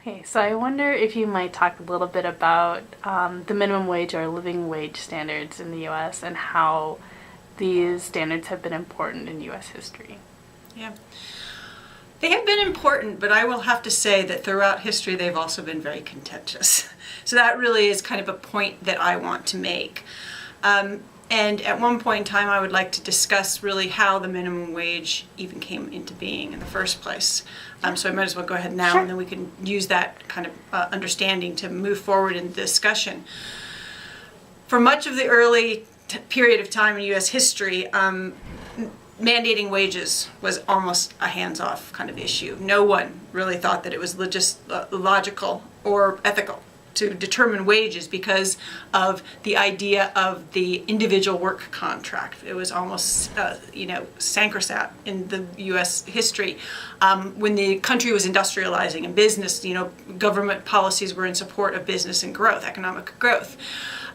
Okay, so I wonder if you might talk a little bit about the minimum wage or living wage standards in the U.S. and how these standards have been important in U.S. history. Yeah. They have been important, but I will have to say that throughout history they've also been very contentious. So that really is kind of a point that I want to make. And at one point in time I would like to discuss really how the minimum wage even came into being in the first place. So I might as well go ahead now, Sure. And then we can use that kind of understanding to move forward in the discussion. For much of the early period of time in U.S. history, mandating wages was almost a hands-off kind of issue. No one really thought that it was logical or ethical to determine wages because of the idea of the individual work contract. It was almost, sacrosanct in the U.S. history. When the country was industrializing and business, government policies were in support of business and growth, economic growth.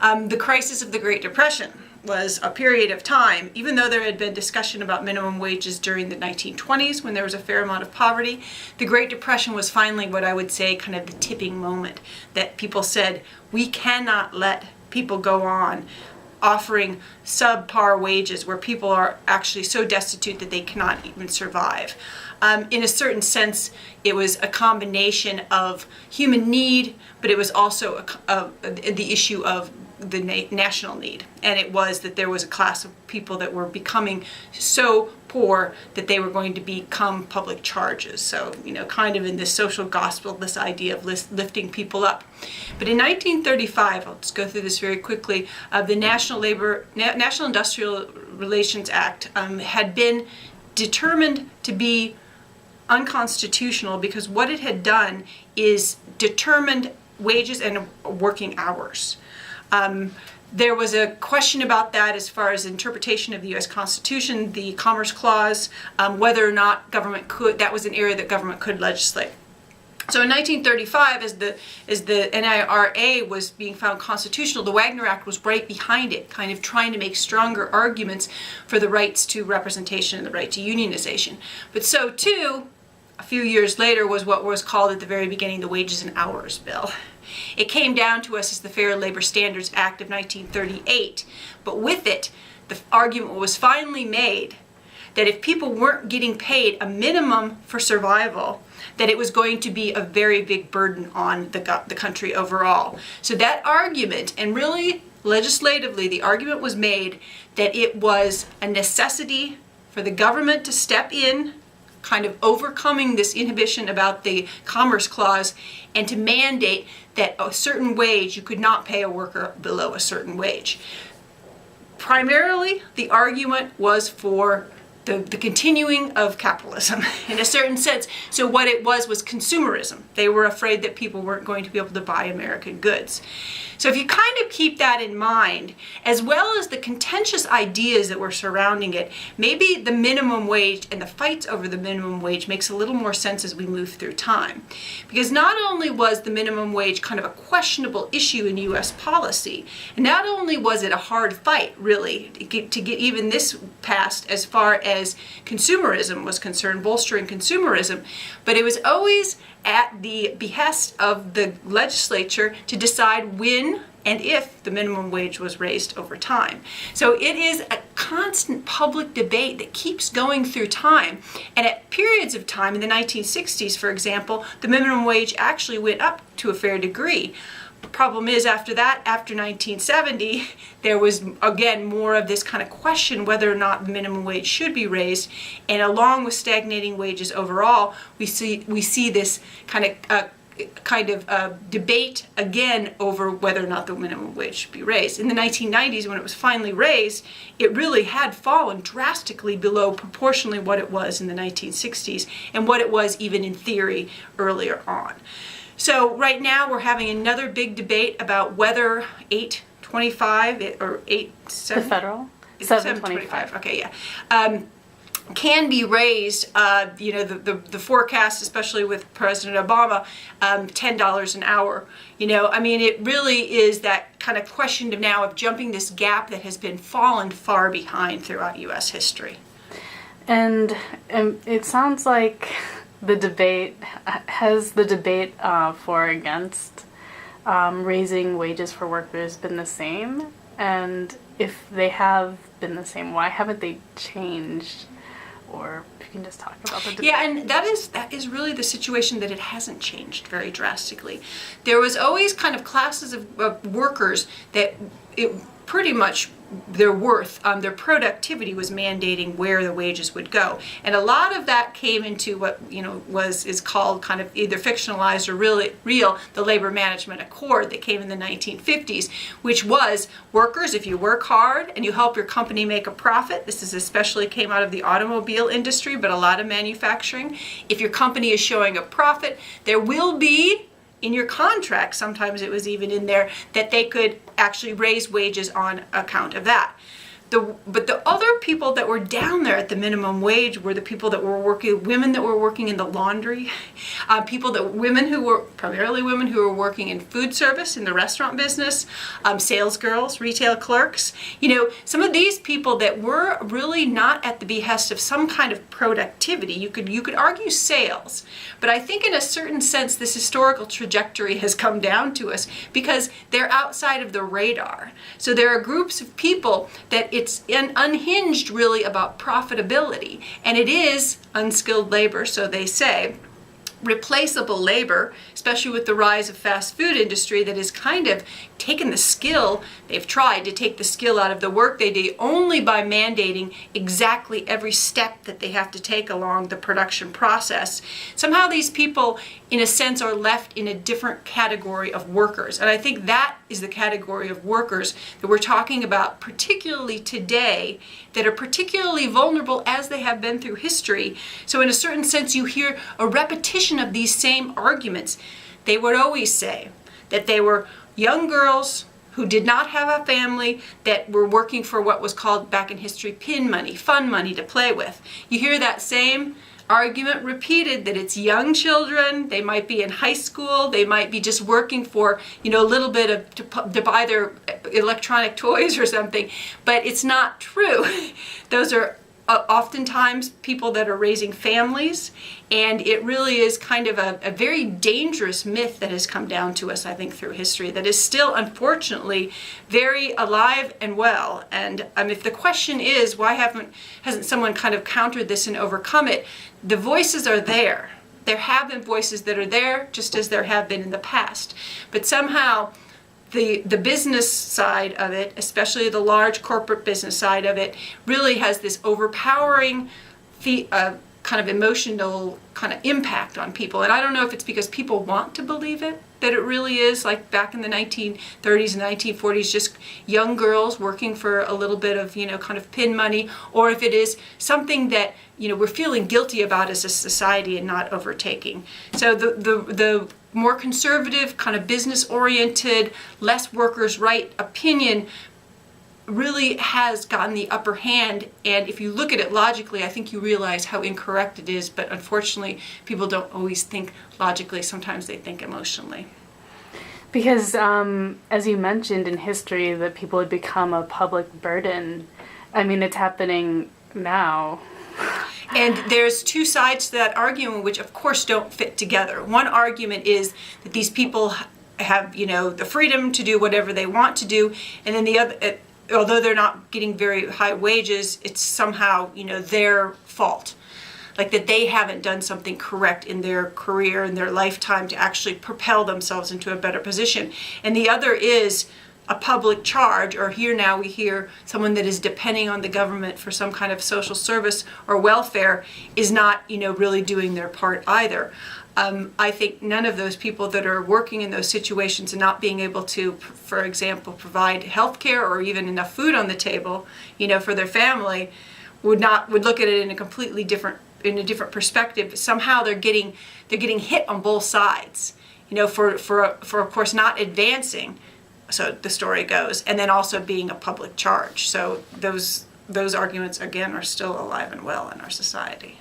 The crisis of the Great Depression was a period of time, even though there had been discussion about minimum wages during the 1920s when there was a fair amount of poverty, the Great Depression was finally what I would say kind of the tipping moment that people said, we cannot let people go on offering subpar wages where people are actually so destitute that they cannot even survive. In a certain sense, it was a combination of human need, but it was also the issue of the national need. And it was that there was a class of people that were becoming so poor that they were going to become public charges. So, kind of in this social gospel, this idea of lifting people up. But in 1935, I'll just go through this very quickly, the National Industrial Relations Act had been determined to be unconstitutional because what it had done is determined wages and working hours. There was a question about that as far as interpretation of the U.S. Constitution, the Commerce Clause, whether or not government could, that was an area that government could legislate. So in 1935, as the NIRA was being found constitutional, the Wagner Act was right behind it, kind of trying to make stronger arguments for the rights to representation and the right to unionization. But so too, a few years later, was what was called at the very beginning the Wages and Hours Bill. It came down to us as the Fair Labor Standards Act of 1938, but with it, the argument was finally made that if people weren't getting paid a minimum for survival, that it was going to be a very big burden on the country overall. So that argument, and really legislatively, the argument was made that it was a necessity for the government to step in, kind of overcoming this inhibition about the Commerce Clause, and to mandate that a certain wage, you could not pay a worker below a certain wage. Primarily, the argument was for the continuing of capitalism in a certain sense. So what it was consumerism. They were afraid that people weren't going to be able to buy American goods. So if you kind of keep that in mind, as well as the contentious ideas that were surrounding it, maybe the minimum wage and the fights over the minimum wage makes a little more sense as we move through time. Because not only was the minimum wage kind of a questionable issue in U.S. policy, and not only was it a hard fight, really, to get even this passed as far as consumerism was concerned, bolstering consumerism, but it was always at the behest of the legislature to decide when and if the minimum wage was raised over time. So it is a constant public debate that keeps going through time. And at periods of time, in the 1960s, for example, the minimum wage actually went up to a fair degree. The problem is, after that, after 1970, there was, again, more of this kind of question whether or not the minimum wage should be raised. And along with stagnating wages overall, we see this kind of debate again over whether or not the minimum wage should be raised. In the 1990s, when it was finally raised, it really had fallen drastically below proportionally what it was in the 1960s and what it was even in theory earlier on. So right now we're having another big debate about whether 825 or 87 The federal? 725. Okay, yeah. Can be raised, the forecast, especially with President Obama, $10 an hour. It really is that kind of question of jumping this gap that has been fallen far behind throughout U.S. history. And it sounds like the debate, has the debate for or against raising wages for workers been the same? And if they have been the same, why haven't they changed? Or if you can just talk about the debate. Yeah, and that is really the situation, that it hasn't changed very drastically. There was always kind of classes of workers that it pretty much their worth, their productivity was mandating where the wages would go, and a lot of that came into what is called kind of either fictionalized or real the labor management accord that came in the 1950s, which was workers, if you work hard and you help your company make a profit, this is especially came out of the automobile industry, but a lot of manufacturing, if your company is showing a profit, there will be in your contract, sometimes it was even in there, that they could actually raise wages on account of that. But the other people that were down there at the minimum wage were the people that were working, women that were working in the laundry, primarily women who were working in food service, in the restaurant business, sales girls, retail clerks. Some of these people that were really not at the behest of some kind of productivity. You could argue sales, but I think in a certain sense this historical trajectory has come down to us because they're outside of the radar. So there are groups of people that it's unhinged really about profitability, and it is unskilled labor, so they say, replaceable labor, especially with the rise of fast food industry that has kind of taken the skill, they've tried to take the skill out of the work they do only by mandating exactly every step that they have to take along the production process. Somehow these people, in a sense, are left in a different category of workers. And I think that is the category of workers that we're talking about, particularly today, that are particularly vulnerable as they have been through history. So in a certain sense, you hear a repetition of these same arguments. They would always say that they were young girls who did not have a family that were working for what was called back in history pin money, fun money to play with. You hear that same argument repeated, that it's young children, they might be in high school, they might be just working for a little bit of to buy their electronic toys or something, but it's not true. Those are oftentimes people that are raising families, and it really is kind of a very dangerous myth that has come down to us, I think, through history, that is still, unfortunately, very alive and well. And if the question is, why hasn't someone kind of countered this and overcome it, the voices are there. There have been voices that are there, just as there have been in the past. But somehow, the business side of it, especially the large corporate business side of it, really has this overpowering kind of emotional kind of impact on people. And I don't know if it's because people want to believe it, that it really is like back in the 1930s and 1940s, just young girls working for a little bit of, kind of pin money, or if it is something that, we're feeling guilty about as a society and not overtaking. So the more conservative, kind of business-oriented, less workers' right opinion really has gotten the upper hand, and if you look at it logically, I think you realize how incorrect it is, but unfortunately people don't always think logically, sometimes they think emotionally. Because as you mentioned in history, that people would become a public burden. I mean, it's happening now. And there's two sides to that argument which of course don't fit together. One argument is that these people have, the freedom to do whatever they want to do, and then the other, although they're not getting very high wages, it's somehow, their fault. Like that they haven't done something correct in their career, in their lifetime, to actually propel themselves into a better position. And the other is a public charge, or here now we hear someone that is depending on the government for some kind of social service or welfare is not, really doing their part either. I think none of those people that are working in those situations and not being able to, for example, provide health care or even enough food on the table, for their family, would look at it in a different perspective. Somehow they're getting hit on both sides, for of course not advancing, so the story goes, and then also being a public charge. So those arguments again are still alive and well in our society.